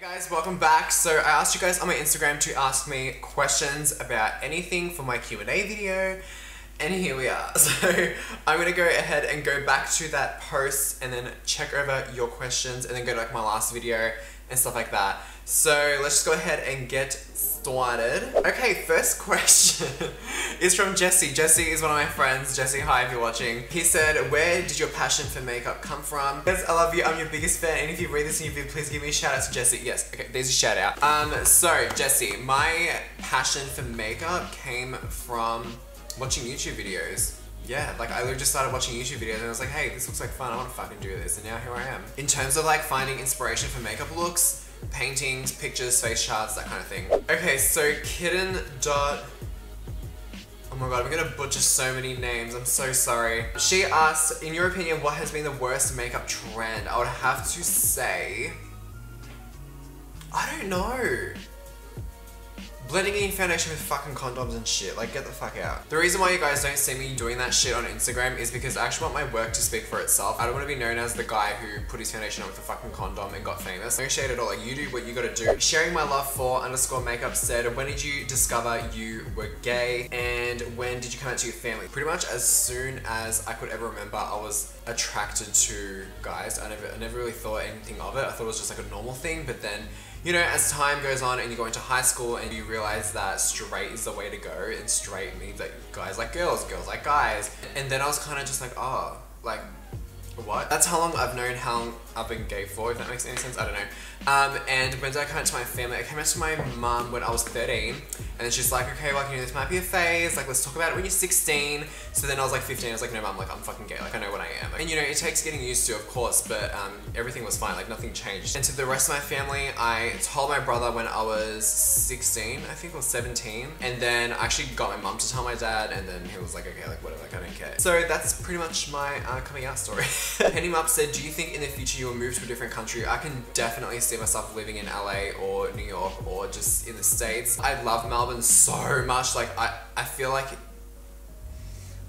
Guys, welcome back. So I asked you guys on my Instagram to ask me questions about anything for my Q&A video, and here we are. So I'm gonna go ahead and go back to that post and then check over your questions and then go to like my last video and stuff like that. So let's just go ahead and get started. Okay, first question is from Jesse. Jesse is one of my friends. Jesse, hi if you're watching. He said, where did your passion for makeup come from? Yes, I love you, I'm your biggest fan, and if you read this in your video, please give me a shout out to Jesse. Yes, okay, there's a shout out. So Jesse, my passion for makeup came from watching YouTube videos. Yeah, like I literally just started watching YouTube videos and I was like, hey, this looks like fun, I want to fucking do this, and now here I am. In terms of like finding inspiration for makeup looks, paintings, pictures, face charts, that kind of thing. Okay, so kitten dot... Oh my god, I'm gonna butcher so many names, I'm so sorry. She asked, in your opinion, what has been the worst makeup trend? I would have to say... I don't know. Blending in foundation with fucking condoms and shit, like get the fuck out. The reason why you guys don't see me doing that shit on Instagram is because I actually want my work to speak for itself. I don't want to be known as the guy who put his foundation on with a fucking condom and got famous. No shade at all, like you do what you gotta do. Sharing my love for _makeup said, when did you discover you were gay and when did you come out to your family? Pretty much as soon as I could ever remember, I was attracted to guys. I never really thought anything of it. I thought it was just like a normal thing, but then you know, as time goes on and you go into high school and you realize that straight is the way to go, and straight means that guys like girls, girls like guys. And then I was kind of just like, oh, like, what? That's how long I've known how long I've been gay for, if that makes any sense, I don't know. And when did I come out to my family? I came out to my mum when I was 13, and then she's like, okay, well, you know, this might be a phase, like, let's talk about it when you're 16. So then I was like 15, I was like, no mum, like, I'm fucking gay, like, I know what I am. And you know, it takes getting used to, of course, but everything was fine, like, nothing changed. And to the rest of my family, I told my brother when I was 16, I think, or 17, and then I actually got my mum to tell my dad, and then he was like, okay, like, whatever, like, I don't care. So that's pretty much my coming out story. Penny Mup said, do you think in the future you will move to a different country? I can definitely see myself living in LA or New York or just in the States. I love Melbourne so much. Like, I feel like,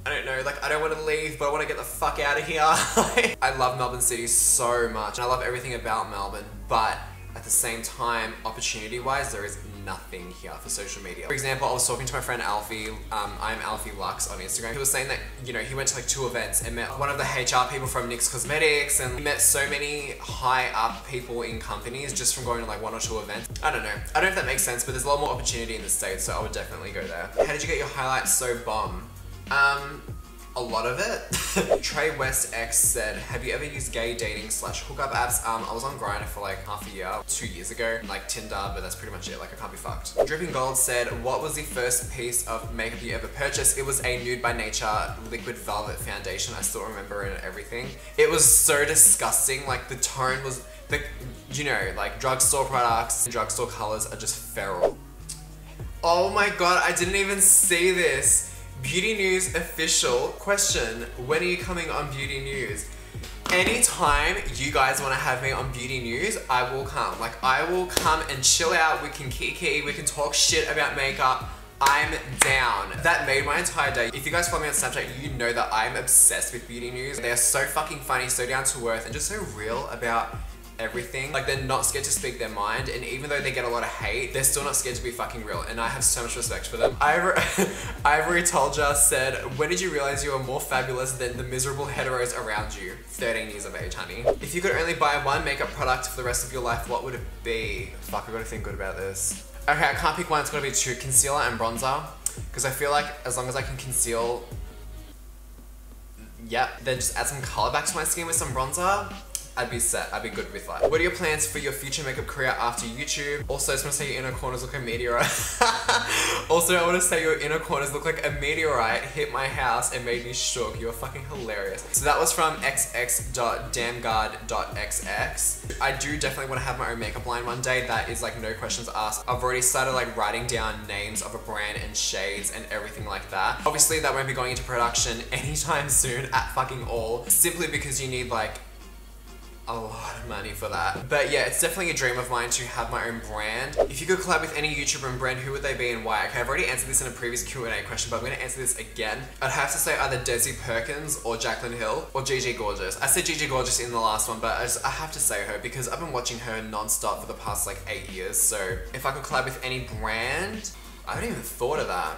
I don't know, like I don't want to leave, but I want to get the fuck out of here. I love Melbourne City so much, and I love everything about Melbourne, but at the same time, opportunity-wise, there is nothing here for social media. For example, I was talking to my friend Alfie, I'm Alfie Lux on Instagram. He was saying that, you know, he went to like 2 events and met one of the HR people from NYX Cosmetics, and he met so many high up people in companies just from going to like 1 or 2 events. I don't know. I don't know if that makes sense, but there's a lot more opportunity in the States, so I would definitely go there. How did you get your highlights so bomb? A lot of it. Trey West X said, have you ever used gay dating / hookup apps? I was on Grindr for like half a year, 2 years ago, like Tinder, but that's pretty much it, like I can't be fucked. Dripping Gold said, what was the first piece of makeup you ever purchased? It was a Nude by Nature liquid velvet foundation. I still remember it and everything. It was so disgusting, like the tone was, you know, like drugstore products, drugstore colors are just feral. Oh my god, I didn't even see this. Beauty News official question, when are you coming on Beauty News? Anytime you guys want to have me on Beauty News, I will come. Like, I will come and chill out, we can kiki, we can talk shit about makeup. I'm down. That made my entire day. If you guys follow me on Snapchat, you know that I'm obsessed with Beauty News. They are so fucking funny, so down to earth, and just so real about everything. Like, they're not scared to speak their mind, and even though they get a lot of hate, they're still not scared to be fucking real, and I have so much respect for them. Ivory Tolja said, when did you realize you were more fabulous than the miserable heteros around you? 13 years of age, honey. If you could only buy one makeup product for the rest of your life, what would it be? Fuck, I gotta think good about this. Okay, I can't pick one, it's gotta be 2, concealer and bronzer, because I feel like as long as I can conceal, yep, then just add some color back to my skin with some bronzer, I'd be set. I'd be good with that. What are your plans for your future makeup career after YouTube? Also, I just want to say your inner corners look like a meteorite. Also, I want to say your inner corners look like a meteorite hit my house and made me shook. You are fucking hilarious. So that was from xx.damgard.xx. I do definitely want to have my own makeup line one day. That is like no questions asked. I've already started like writing down names of a brand and shades and everything like that. Obviously, that won't be going into production anytime soon at fucking all. Simply because you need like a lot of money for that. But yeah, it's definitely a dream of mine to have my own brand. If you could collab with any YouTuber and brand, who would they be and why? Okay, I've already answered this in a previous Q&A question, but I'm going to answer this again. I'd have to say either Desi Perkins or Jaclyn Hill or Gigi Gorgeous. I said Gigi Gorgeous in the last one, but I have to say her because I've been watching her non-stop for the past like 8 years. So if I could collab with any brand, I haven't even thought of that.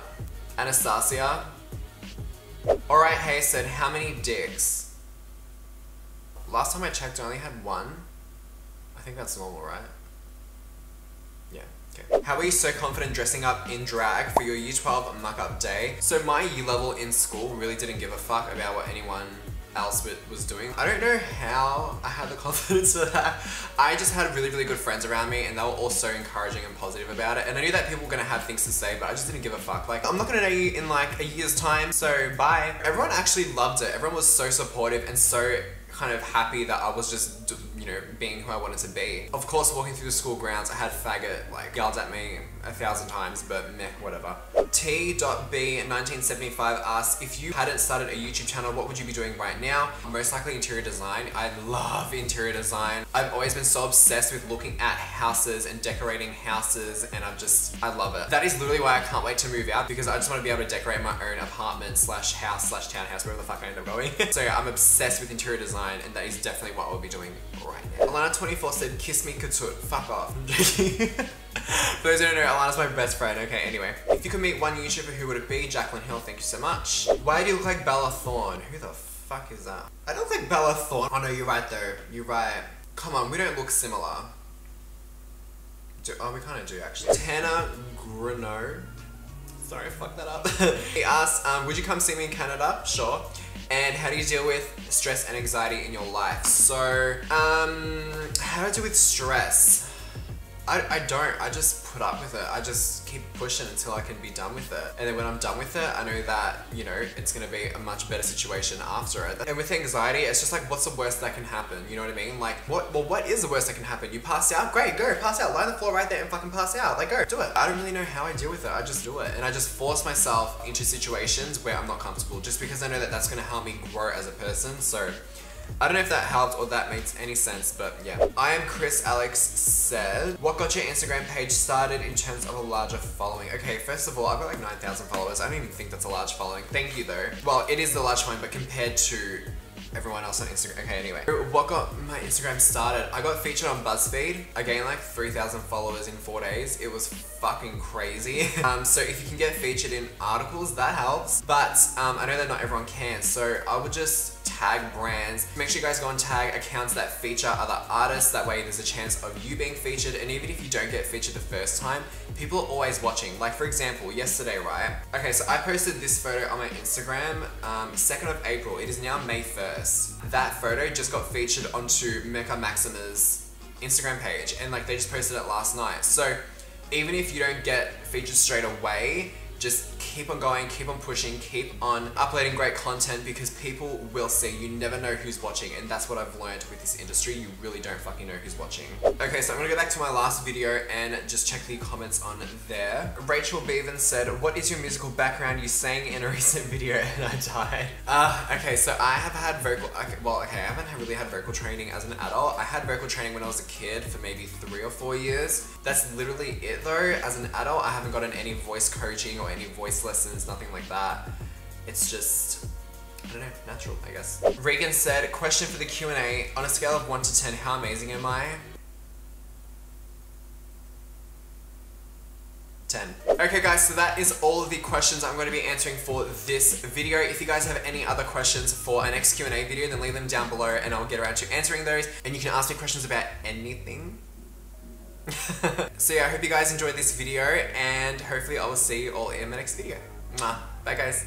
Anastasia. Alright, Hey said, how many dicks? Last time I checked, I only had one. I think that's normal, right? Yeah, okay. How are you so confident dressing up in drag for your Year 12 muck-up day? So my year level in school really didn't give a fuck about what anyone else was doing. I don't know how I had the confidence for that. I just had really, really good friends around me and they were all so encouraging and positive about it. And I knew that people were gonna have things to say, but I just didn't give a fuck. Like, I'm not gonna know you in like a year's time, so bye. Everyone actually loved it. Everyone was so supportive and so kind of happy that I was just, you know, being who I wanted to be. Of course, walking through the school grounds, I had faggot like yelled at me 1,000 times, but meh, whatever. T.B1975 asks, if you hadn't started a YouTube channel, what would you be doing right now? Most likely interior design. I love interior design. I've always been so obsessed with looking at houses and decorating houses, and I love it. That is literally why I can't wait to move out, because I just want to be able to decorate my own apartment slash house slash townhouse, wherever the fuck I end up going. So yeah, I'm obsessed with interior design, and that is definitely what I'll be doing right now. Alana24 said, kiss me katoot. Fuck off. I'm joking. For those who don't know, Alana's my best friend. Okay, anyway. If you could meet one YouTuber, who would it be? Jaclyn Hill, thank you so much. Why do you look like Bella Thorne? Who the fuck is that? I don't think Bella Thorne. Oh no, you're right though. You're right. Come on, we don't look similar. Oh, we kind of do actually. Tanner Gruno. Sorry, I fucked that up. He asked, would you come see me in Canada? Sure. And how do you deal with stress and anxiety in your life? So, how do I deal with stress? I don't. I just put up with it. I just keep pushing until I can be done with it. And then when I'm done with it, I know that, you know, it's gonna be a much better situation after it. And with anxiety, it's just like, what's the worst that can happen? You know what I mean? Like, what is the worst that can happen? You pass out? Great, go, pass out. Lie on the floor right there and fucking pass out. Like, go, do it. I don't really know how I deal with it. I just do it. And I just force myself into situations where I'm not comfortable, just because I know that that's gonna help me grow as a person. So, I don't know if that helped or that makes any sense, but yeah. I am Chris Alex said, what got your Instagram page started in terms of a larger following? Okay, first of all, I've got like 9,000 followers. I don't even think that's a large following. Thank you though. Well, it is the large following, but compared to everyone else on Instagram. Okay, anyway. What got my Instagram started? I got featured on BuzzFeed. I gained like 3,000 followers in 4 days. It was fucking crazy. So if you can get featured in articles, that helps. But I know that not everyone can. So I would just tag brands. Make sure you guys go and tag accounts that feature other artists. That way there's a chance of you being featured. And even if you don't get featured the first time, people are always watching. Like for example, yesterday, right? Okay, so I posted this photo on my Instagram, 2nd of April. It is now May 1st. That photo just got featured onto Mecca Maxima's Instagram page, and like they just posted it last night. So even if you don't get featured straight away, just keep on going, keep on pushing, keep on uploading great content, because people will see. You never know who's watching, and that's what I've learned with this industry. You really don't fucking know who's watching. Okay, so I'm gonna go back to my last video and just check the comments on there. Rachel Bevan said, what is your musical background? You sang in a recent video and I died. Okay, so I have had vocal, I haven't really had vocal training as an adult. I had vocal training when I was a kid for maybe 3 or 4 years. That's literally it though. As an adult, I haven't gotten any voice coaching or any voice lessons, nothing like that. It's just, I don't know, natural, I guess. Regan said, question for the Q&A, on a scale of 1 to 10, how amazing am I? 10. Okay guys, so that is all of the questions I'm going to be answering for this video. If you guys have any other questions for our next Q&A video, then leave them down below and I'll get around to answering those. And you can ask me questions about anything. So yeah, I hope you guys enjoyed this video, and hopefully I will see you all in my next video. Bye guys.